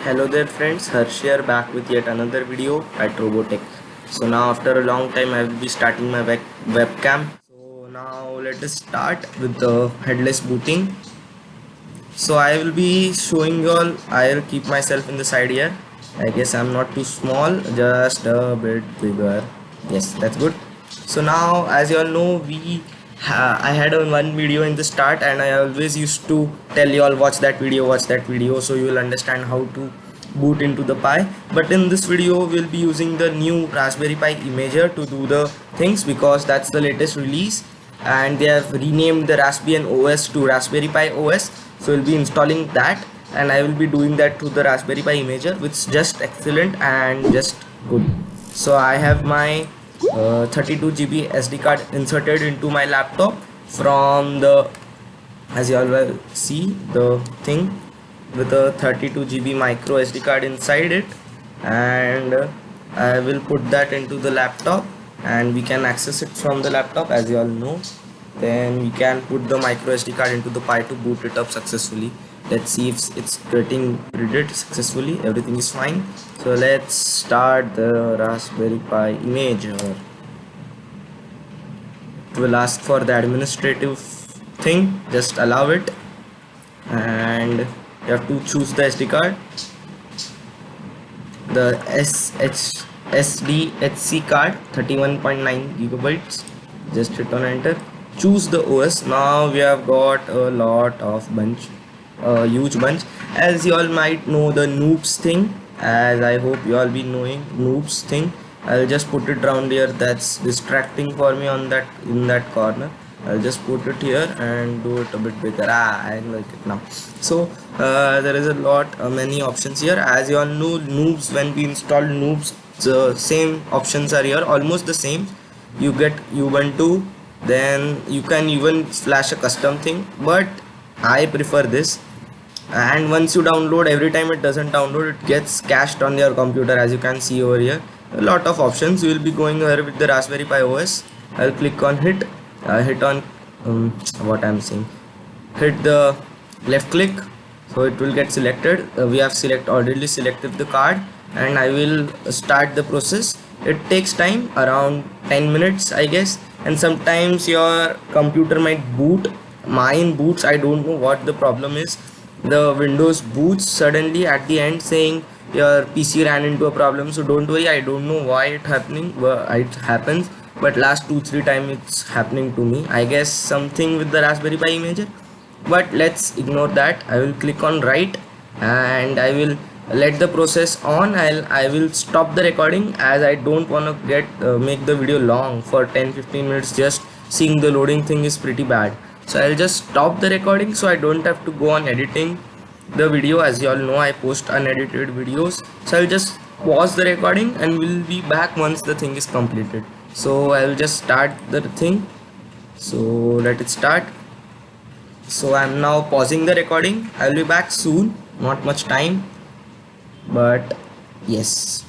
Hello there friends, Harsh here back with yet another video at Robotech. So now after a long time I will be starting my webcam. So now let us start with the headless booting. So I will be showing you all, I'll keep myself in the side here. I guess I'm not too small, just a bit bigger. Yes, that's good. So now as you all know I had one video in the start and I always used to tell you all watch that video so you will understand how to boot into the Pi. But in this video we'll be using the new Raspberry Pi Imager to do the things because that's the latest release and they have renamed the Raspbian OS to Raspberry Pi OS. So we'll be installing that and I will be doing that to the Raspberry Pi Imager, which is just excellent and just good. So I have my 32 GB SD card inserted into my laptop from the, as you all will see, the thing with a 32 GB micro SD card inside it, and I will put that into the laptop and we can access it from the laptop as you all know. Then we can put the micro SD card into the Pi to boot it up successfully. Let's see if it's getting read successfully. Everything is fine. So let's start the Raspberry Pi Imager. It will ask for the administrative thing, just allow it, and you have to choose the SD card, the SDHC card 31.9 gigabytes. Just hit on enter, choose the OS. Now we have got a lot of huge bunch. As you all might know the noobs thing, as I hope you all be knowing noobs thing. I'll just put it around here, that's distracting for me on that in that corner. I'll just put it here and do it a bit bigger. I like it now. So there is a lot many options here. As you all know, noobs, when we install noobs, the same options are here, almost the same. You get Ubuntu, then you can even flash a custom thing, but I prefer this. And once you download, every time it doesn't download, it gets cached on your computer, as you can see over here. A lot of options. We will be going here with the Raspberry Pi OS. I'll click on hit on what I'm saying, hit the left click, so it will get selected. We have already selected the card and I will start the process. It takes time, around 10 minutes I guess, and sometimes your computer might boot. Mine boots, I don't know what the problem is. The Windows boots suddenly at the end saying your PC ran into a problem. So don't worry, I don't know why it happens, but last 2-3 times it's happening to me. I guess something with the Raspberry Pi Imager, but let's ignore that. I will click on write and I will let the process on. I will stop the recording as I don't want to make the video long for 10-15 minutes. Just seeing the loading thing is pretty bad. So I'll just stop the recording so I don't have to go on editing the video. As you all know, I post unedited videos, so I'll just pause the recording and we'll be back once the thing is completed. So I'll just start the thing, so let it start. So I'm now pausing the recording. I'll be back soon, not much time, but yes.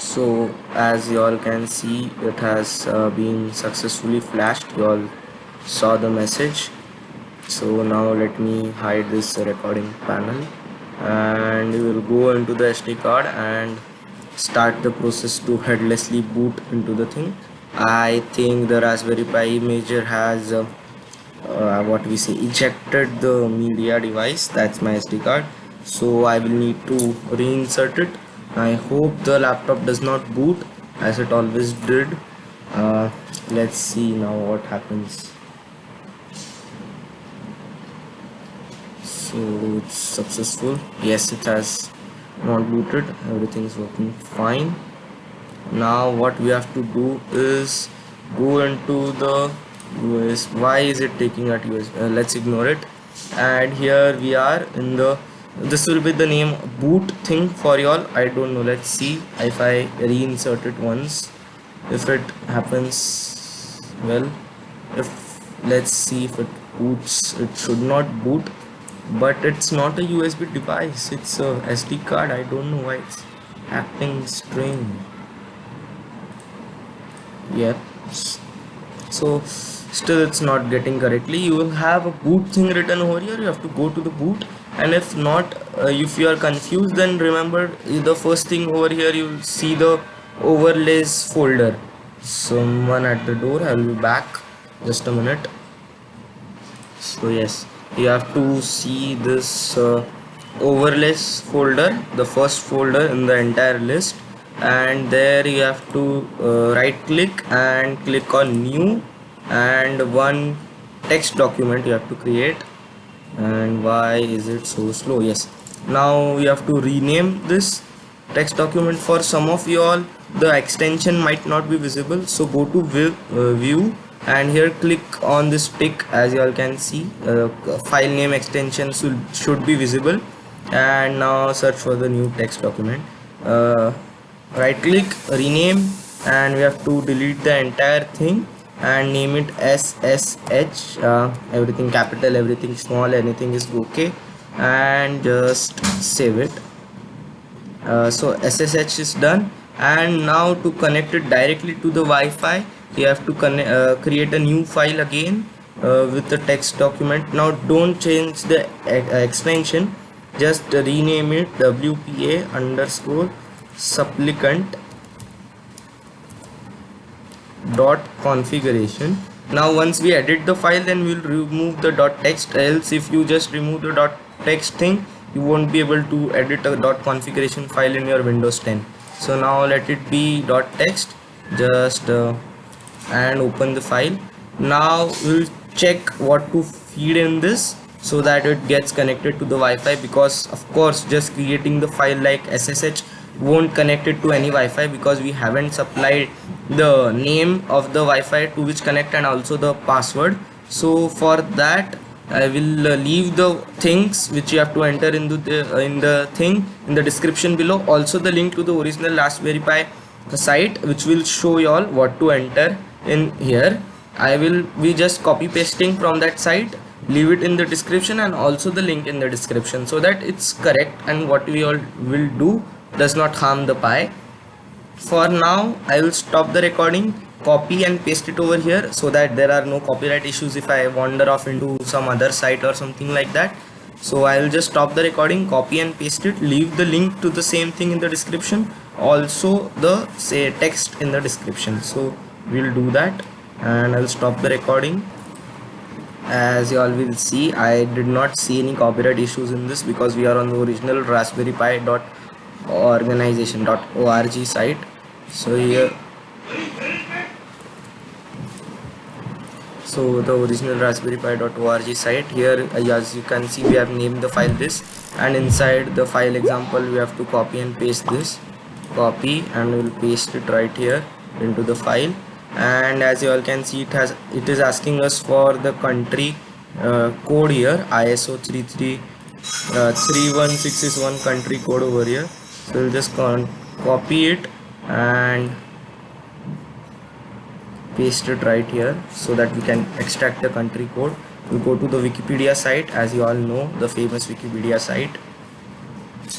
So as you all can see, it has been successfully flashed. You all saw the message. So now let me hide this recording panel and we will go into the SD card and start the process to headlessly boot into the thing. I think the Raspberry Pi Imager has what we say, ejected the media device, that's my SD card. So I will need to reinsert it. I hope the laptop does not boot as it always did. Let's see now what happens. So it's successful. Yes, it has not booted. Everything is working fine. Now what we have to do is go into the US. Why is it taking at US? Let's ignore it. And here we are in the, this will be the name boot thing for y'all. I don't know. Let's see if I reinsert it once, if it happens. Well, if let's see if it boots. It should not boot, but it's not a USB device, it's a SD card. I don't know why it's acting strange. Yep. So still it's not getting correctly. You will have a boot thing written over here. You have to go to the boot, and if not, if you are confused, then remember the first thing over here you will see the overlays folder. Someone at the door. I will be back. Just a minute. So yes, you have to see this overlays folder, the first folder in the entire list, and there you have to right click and click on new, and one text document you have to create. And why is it so slow? Yes, now we have to rename this text document. For some of you all, the extension might not be visible, so go to view, and here click on this tick. As you all can see, file name extension should be visible. And now search for the new text document, right click, rename, and we have to delete the entire thing and name it SSH, everything capital, everything small, anything is okay, and just save it. So SSH is done, and now to connect it directly to the Wi-Fi, you have to create a new file again with the text document. Now don't change the extension, just rename it WPA underscore supplicant dot configuration. Now once we edit the file, then we'll remove the dot text, else if you just remove the dot text thing, you won't be able to edit a dot configuration file in your Windows 10. So now let it be dot text, just and open the file. Now we'll check what to feed in this so that it gets connected to the Wi-Fi, because of course just creating the file like SSH won't connect it to any Wi-Fi, because we haven't supplied the name of the Wi-Fi to which connect and also the password. So for that I will leave the things which you have to enter into the thing in the description below, also the link to the original Raspberry Pi site which will show you all what to enter in here. I will be just copy pasting from that site, leave it in the description and also the link in the description, so that it's correct and what we all will do does not harm the Pi. For now I will stop the recording, copy and paste it over here so that there are no copyright issues if I wander off into some other site or something like that. So I will just stop the recording, copy and paste it, leave the link to the same thing in the description, also the say text in the description. So we'll do that, and I'll stop the recording. As you all will see, I did not see any copyright issues in this because we are on the original Raspberry Pi organization.org site. So here, so the original Raspberry Pi.org site, here as you can see we have named the file this, and inside the file example we have to copy and paste this, copy and we will paste it right here into the file. And as you all can see, it is asking us for the country code here, ISO 316 is one country code over here. So we'll just copy it and paste it right here so that we can extract the country code. We'll go to the Wikipedia site, as you all know, the famous Wikipedia site,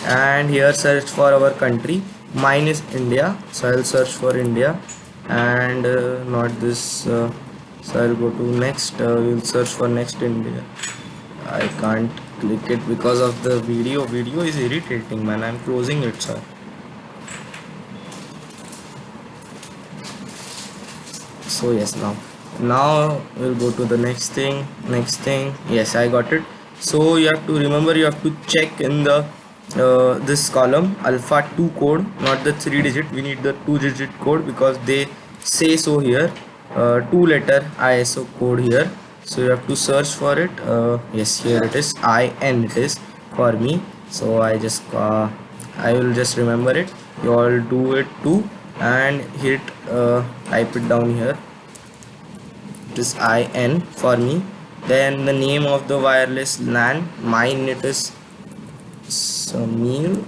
and here search for our country. Mine is India, so I'll search for India, and not this, so I'll go to next, we'll search for next India. I can't click it because of the video is irritating, man. I'm closing it, sir. So yes, now we'll go to the next thing. Yes, I got it. So you have to remember, you have to check in the this column alpha 2 code, not the 3-digit. We need the 2-digit code because they say so here, 2-letter ISO code here. So you have to search for it. Yes, here it is, IN it is for me. So I will just remember it. You all do it too and hit type it down here. It is IN for me. Then the name of the wireless LAN, mine it is Samir,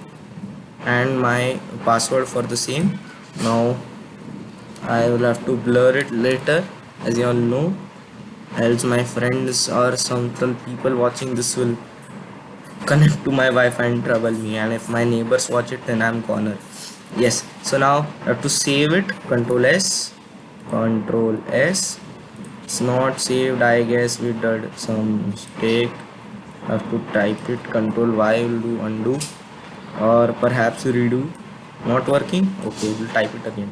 and my password for the same. Now I will have to blur it later, as you all know, else my friends or some people watching this will connect to my Wi-Fi and trouble me, and if my neighbors watch it then I'm corner. Yes, so now I have to save it, Control S, Control S. It's not saved, I guess we did some mistake. Have to type it. Control Y will do undo, or perhaps redo. Not working. Okay, we'll type it again.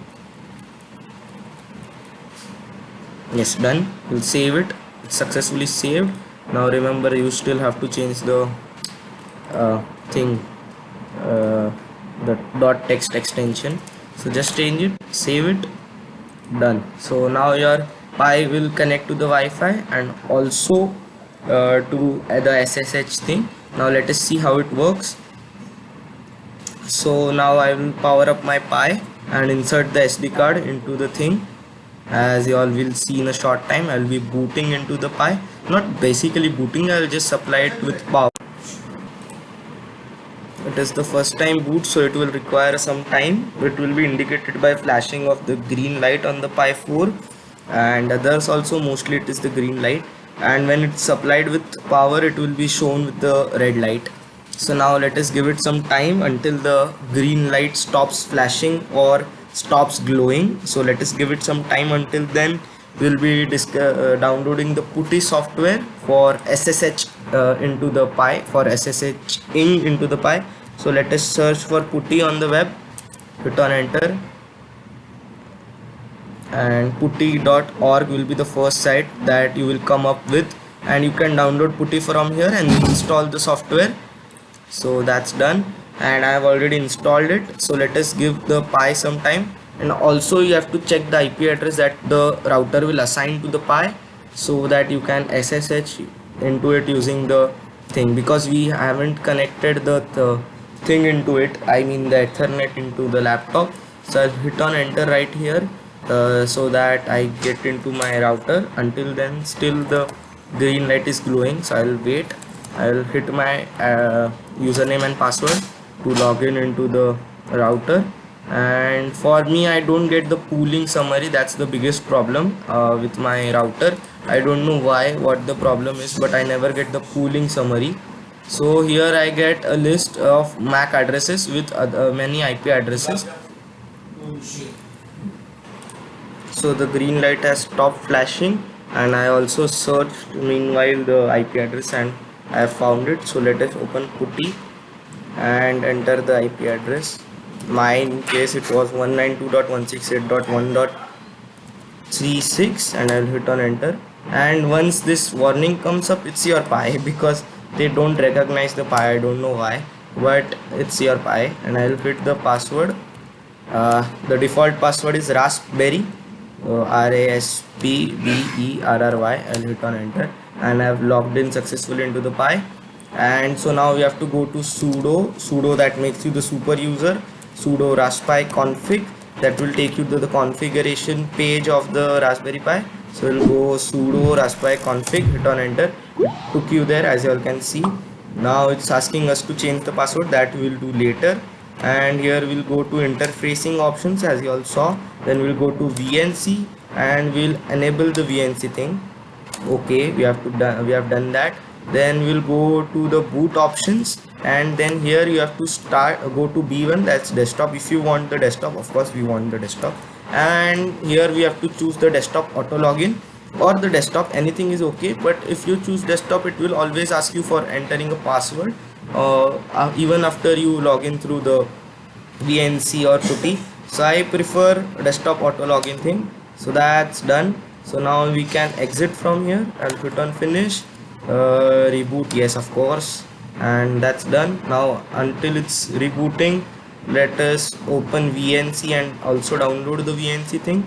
Yes, done. We'll save it. It's successfully saved. Now remember, you still have to change the thing, uh, the dot text extension. So just change it, save it, done. So now your Pi will connect to the Wi-Fi and also to the SSH thing. Now let us see how it works. So now I will power up my Pi and insert the SD card into the thing. As you all will see in a short time, I will be booting into the Pi. Not basically booting, I will just supply it with power. It is the first time boot, so it will require some time. It will be indicated by flashing of the green light on the Pi 4, and others also mostly it is the green light, and when it's supplied with power it will be shown with the red light. So now let us give it some time until the green light stops flashing or stops glowing. So let us give it some time. Until then we'll be downloading the PuTTY software for SSH into the Pi, for SSHing into the Pi. So let us search for PuTTY on the web, hit on enter, and putty.org will be the first site that you will come up with, and you can download PuTTY from here and install the software. So that's done, and I have already installed it. So let us give the Pi some time, and also you have to check the IP address that the router will assign to the Pi, so that you can SSH into it using the thing, because we haven't connected the thing into it, I mean the Ethernet into the laptop. So I'll hit on enter right here, so that I get into my router. Until then still the green light is glowing, so I'll wait. I'll hit my username and password to log in into the router, and for me I don't get the pooling summary. That's the biggest problem with my router. I don't know why, what the problem is, but I never get the pooling summary. So here I get a list of MAC addresses with many IP addresses. So the green light has stopped flashing, and I also searched meanwhile the IP address and I have found it. So let us open PuTTY and enter the IP address. Mine case it was 192.168.1.36, and I will hit on enter. And once this warning comes up, it's your Pi, because they don't recognize the Pi. I don't know why, but it's your Pi. And I will hit the password. The default password is raspberry, RASPBERRY. I'll hit on enter, and I've logged in successfully into the Pi. And so now you have to go to sudo that makes you the super user, sudo raspi config. That will take you to the configuration page of the Raspberry Pi. So we'll go sudo raspi config, hit on enter. It took you there, as you all can see. Now it's asking us to change the password. That we will do later. And here we'll go to interfacing options, as you all saw. Then we'll go to VNC and we'll enable the VNC thing. Okay, we have done that. Then we'll go to the boot options, and then here you have to go to B1, that's desktop. If you want the desktop, of course we want the desktop, and here we have to choose the desktop auto login or the desktop, anything is okay. But if you choose desktop, it will always ask you for entering a password even after you log in through the VNC or PuTTY. So I prefer desktop auto login thing. So that's done. So now we can exit from here and hit on finish. Reboot, yes, of course, and that's done. Now until it's rebooting, let us open VNC and also download the VNC thing.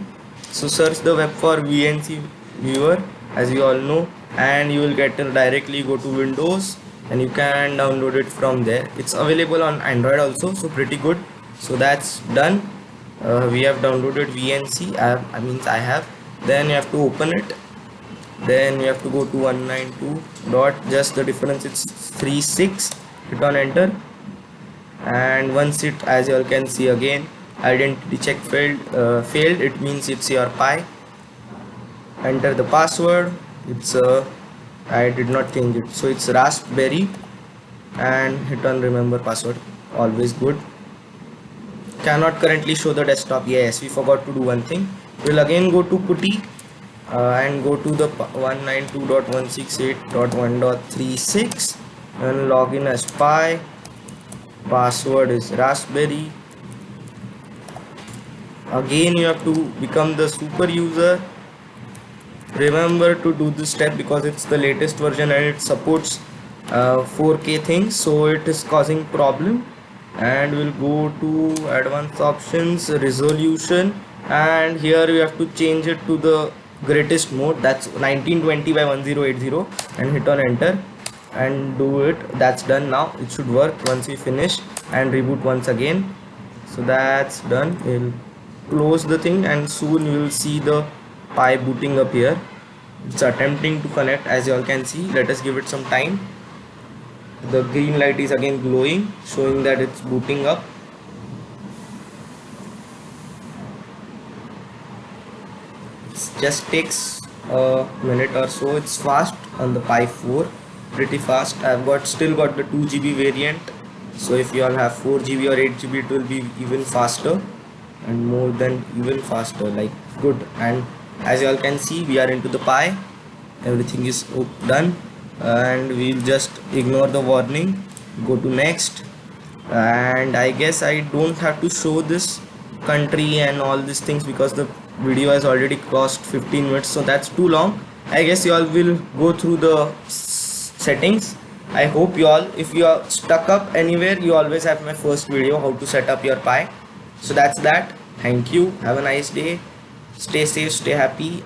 So search the web for VNC viewer, as you all know, and you will get directly go to Windows and you can download it from there. It's available on Android also, so pretty good. So that's done. We have downloaded VNC. I have. Then you have to open it. Then you have to go to 192 dot, just the difference, it's 36. Hit on enter, and once it, as you all can see again, identity check failed, it means it's your Pi. Enter the password. It's I did not change it, so it's raspberry, and hit on remember password, always good. Cannot currently show the desktop. Yes, we forgot to do one thing. We'll again go to putty and go to the 192.168.1.36 and log in as Pi. Password is Raspberry. Again you have to become the super user. Remember to do this step because it's the latest version and it supports 4K things, so it is causing problem. And we'll go to advanced options, resolution, and here you have to change it to the greatest mode, that's 1920 by 1080, and hit on enter and do it. That's done. Now it should work once we finish and reboot once again. So that's done. We'll close the thing and soon you will see the Pi booting up here. It's attempting to connect, as you all can see. Let us give it some time. The green light is again glowing, showing that it's booting up. It just takes a minute or so. It's fast on the Pi 4, pretty fast. I've still got the 2 GB variant, so if you all have 4 GB or 8 GB, it will be even faster and more than even faster, like good. And as you all can see, we are into the Pi. Everything is done, and we'll just ignore the warning, go to next. And I guess I don't have to show this country and all these things because the video has already crossed 15 minutes, so that's too long. I guess you all will go through the settings. I hope you all, if you are stuck up anywhere, you always have my first video, how to set up your Pi. So that's that. Thank you, have a nice day, stay safe, stay happy.